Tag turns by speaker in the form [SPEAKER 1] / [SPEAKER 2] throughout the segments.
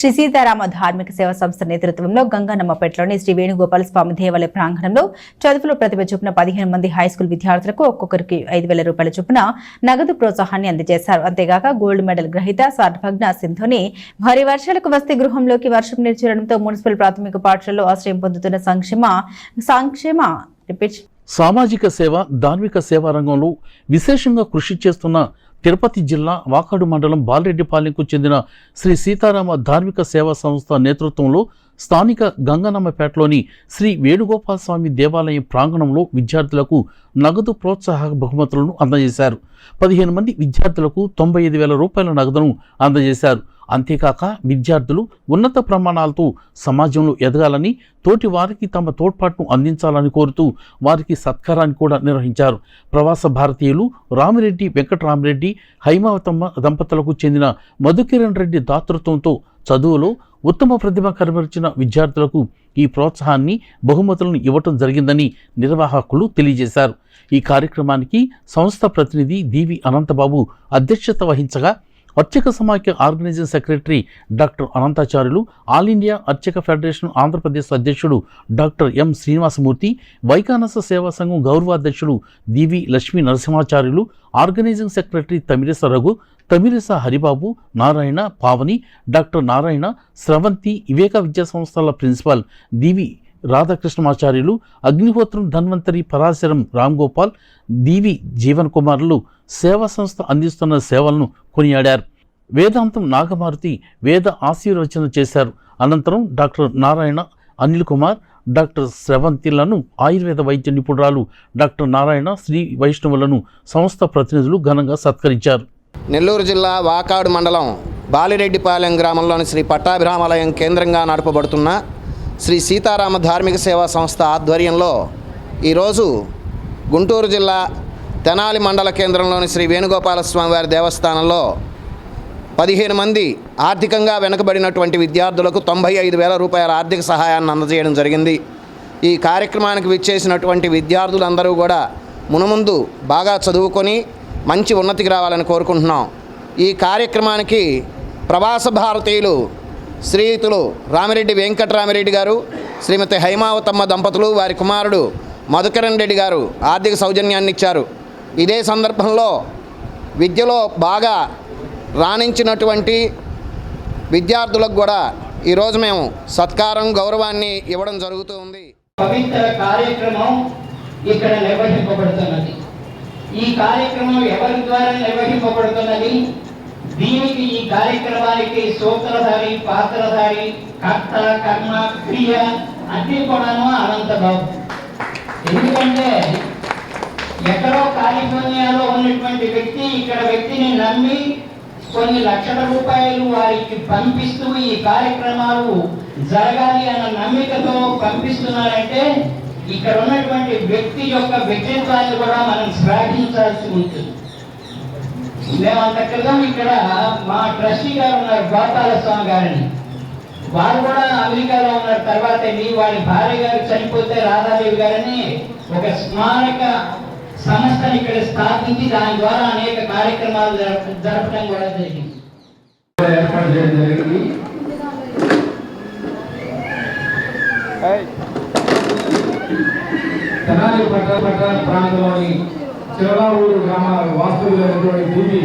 [SPEAKER 1] శ్రీ సీతారామ ధార్మిక సేవా సంస్థ నేతృత్వంలో గంగానమ్మపేటలోని శ్రీ వేణుగోపాల స్వామి దేవాలయ ప్రాంగణంలో చదువులో ప్రతిభ చొప్పున 15 మంది హైస్కూల్ విద్యార్థులకు ఒక్కొక్కరికి 5,000 రూపాయల చొప్పున నగదు ప్రోత్సాహాన్ని అందజేశారు. అంతేగాక గోల్డ్ మెడల్ గ్రహీత సర్వజ్ఞ సింధుని భారీ వర్షాలకు వసతి గృహంలోకి వర్షం నిలిచేయడంతో మున్సిపల్ ప్రాథమిక పాఠశాలలో ఆశ్రయం పొందుతున్న సంక్షేమ
[SPEAKER 2] సామాజిక సేవ ధార్మిక సేవా రంగంలో విశేషంగా కృషి చేస్తున్న తిరుపతి జిల్లా వాకాడు మండలం బాలరెడ్డిపాలెంకు చెందిన శ్రీ సీతారామ ధార్మిక సేవా సంస్థ నేతృత్వంలో స్థానిక గంగనమ్మపేటలోని శ్రీ వేణుగోపాల స్వామి దేవాలయం ప్రాంగణంలో విద్యార్థులకు నగదు ప్రోత్సాహక బహుమతులను అందజేశారు. 15 మంది విద్యార్థులకు 95,000 రూపాయల నగదును అందజేశారు. అంతేకాక విద్యార్థులు ఉన్నత ప్రమాణాలతో సమాజంలో ఎదగాలని, తోటి వారికి తమ తోడ్పాటును అందించాలని కోరుతూ వారికి సత్కారాన్ని కూడా నిర్వహించారు. ప్రవాస భారతీయులు రామిరెడ్డి వెంకటరామిరెడ్డి, హైమావతమ్మ దంపతులకు చెందిన మధుకిరణ్ రెడ్డి దాతృత్వంతో చదువులో ఉత్తమ ప్రతిభ కనబరిచిన విద్యార్థులకు ఈ ప్రోత్సాహాన్ని బహుమతులను ఇవ్వటం జరిగిందని నిర్వాహకులు తెలియజేశారు. ఈ కార్యక్రమానికి సంస్థ ప్రతినిధి డివి అనంతబాబు అధ్యక్షత వహించగా అర్చక సమాఖ్య organising secretary doctor Anantacharyulu, all India Archaka federation Andhra Pradesh అధ్యక్షుడు డాక్టర్ ఎం శ్రీనివాసమూర్తి, వైకానస సేవా సంఘం గౌరవాధ్యక్షుడు DV Lakshmi Narasimhacharyulu, organising secretary Tamiresa Raghu, Tamiresa Haribabu, Narayana, Pavani, doctor Narayana, Sravanthi, Viveka విద్యా సంస్థల ప్రిన్సిపాల్ డివి రాధాకృష్ణమాచార్యులు, అగ్నిహోత్రం ధన్వంతరి, పరాశరం రామ్గోపాల్, డివి జీవన్ కుమార్లు సేవా సంస్థ అందిస్తున్న సేవలను కొనియాడారు. వేదాంతం నాగమారుతి వేద ఆశీర్వచన చేశారు. అనంతరం డాక్టర్ నారాయణ, అనిల్ కుమార్, డాక్టర్ స్రవంతిలను ఆయుర్వేద వైద్య నిపుణురాలు డాక్టర్ నారాయణ, శ్రీ వైష్ణవులను సంస్థ ప్రతినిధులు ఘనంగా సత్కరించారు.
[SPEAKER 3] నెల్లూరు జిల్లా వాకాడు మండలం బాలిరెడ్డిపాలెం గ్రామంలోని శ్రీ పట్టాభిరామాలయం కేంద్రంగా నడపబడుతున్న శ్రీ సీతారామ ధార్మిక సేవా సంస్థ ఆధ్వర్యంలో ఈరోజు గుంటూరు జిల్లా తెనాలి మండల కేంద్రంలోని శ్రీ వేణుగోపాల స్వామి వారి దేవస్థానంలో 15 మంది ఆర్థికంగా వెనుకబడినటువంటి విద్యార్థులకు 95,000 రూపాయల ఆర్థిక సహాయాన్ని అందజేయడం జరిగింది. ఈ కార్యక్రమానికి విచ్చేసినటువంటి విద్యార్థులందరూ కూడా మునుముందు బాగా చదువుకొని మంచి ఉన్నతికి రావాలని కోరుకుంటున్నాం. ఈ కార్యక్రమానికి ప్రవాస భారతీయులు శ్రీయుతులు రామిరెడ్డి వెంకటరామిరెడ్డి గారు, శ్రీమతి హైమావతమ్మ దంపతులు, వారి కుమారుడు మధుకిరణ్ రెడ్డి గారు ఆర్థిక సౌజన్యాన్ని ఇచ్చారు. ఇదే సందర్భంలో విద్యలో బాగా రాణించినటువంటి విద్యార్థులకు కూడా ఈరోజు మేము సత్కారం, గౌరవాన్ని ఇవ్వడం జరుగుతూ ఉంది.
[SPEAKER 4] పవిత్ర కార్యక్రమం ఇక్కడ నిర్వహింపబడుతున్నది. ఈ కార్యక్రమం ఎవరి ద్వారా నిర్వహింపబడుతున్నది? దీనికి, ఈ కార్యక్రమానికి సూత్రధారి, పాత్రధారి, కర్త, కర్మ, క్రియ అన్నీ కూడాను అనంతబాబు. ఎందుకంటే ఎక్కడో కాలిఫోర్నియాలో ఉన్నటువంటి వ్యక్తి ఇక్కడ వ్యక్తిని నమ్మి కొన్ని లక్షల రూపాయలు వారికి పంపిస్తూ ఈ కార్యక్రమాలు జరగాలి అన్న నమ్మికతో పంపిస్తున్నారంటే ఇక్కడ ఉన్నటువంటి వ్యక్తి యొక్క వ్యక్తిత్వాన్ని కూడా మనం శ్లాఘించాల్సి ఉంటుంది. మేము అంత క్రితం ఇక్కడ మా ట్రస్టీ గారు ఉన్నారు, గోపాల స్వామి గారిని, వారు కూడా అమెరికాలో ఉన్న తర్వాత వారి భార్య గారు చనిపోతే రాధాదేవి గారిని ఒక స్మారక సంస్థను ఇక్కడ స్థాపించి దాని ద్వారా అనేక కార్యక్రమాలు జరపడం కూడా జరిగింది. ఏర్పాటు చేయడం జరిగింది. తెనాలి పట్టణ ప్రాంతంలోని చిరలావూరు గ్రామ వాస్తవ్యులైనటువంటి డివి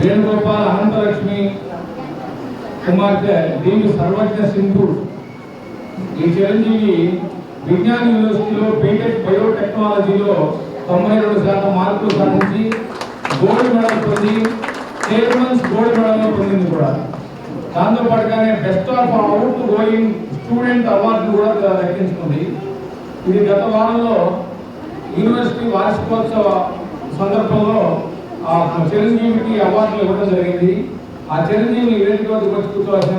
[SPEAKER 4] వేణుగోపాల్ అనంతలక్ష్మి కుమార్తె డివి సర్వజ్ఞ సింధు, ఈ చిరంజీవి విజ్ఞాన యూనివర్సిటీలో బీటెక్ బయోటెక్నాలజీలో 92% మార్కులు సాధించి గోల్డ్ మెడల్ పొంది చైర్మన్స్ గోల్డ్ మెడల్ పొందింది కూడా. దాంతోపాటుగానే best of outgoing student award కూడా దక్కించుకుంది. ఇది గత వారంలో యూనివర్సిటీ వార్షికోత్సవ సందర్భంలో ఆ చిరంజీవికి అవార్డులు ఇవ్వడం జరిగింది. ఆ చిరంజీవిని వేదిక వద్దకు వచ్చి కూర్చోవాల్సిన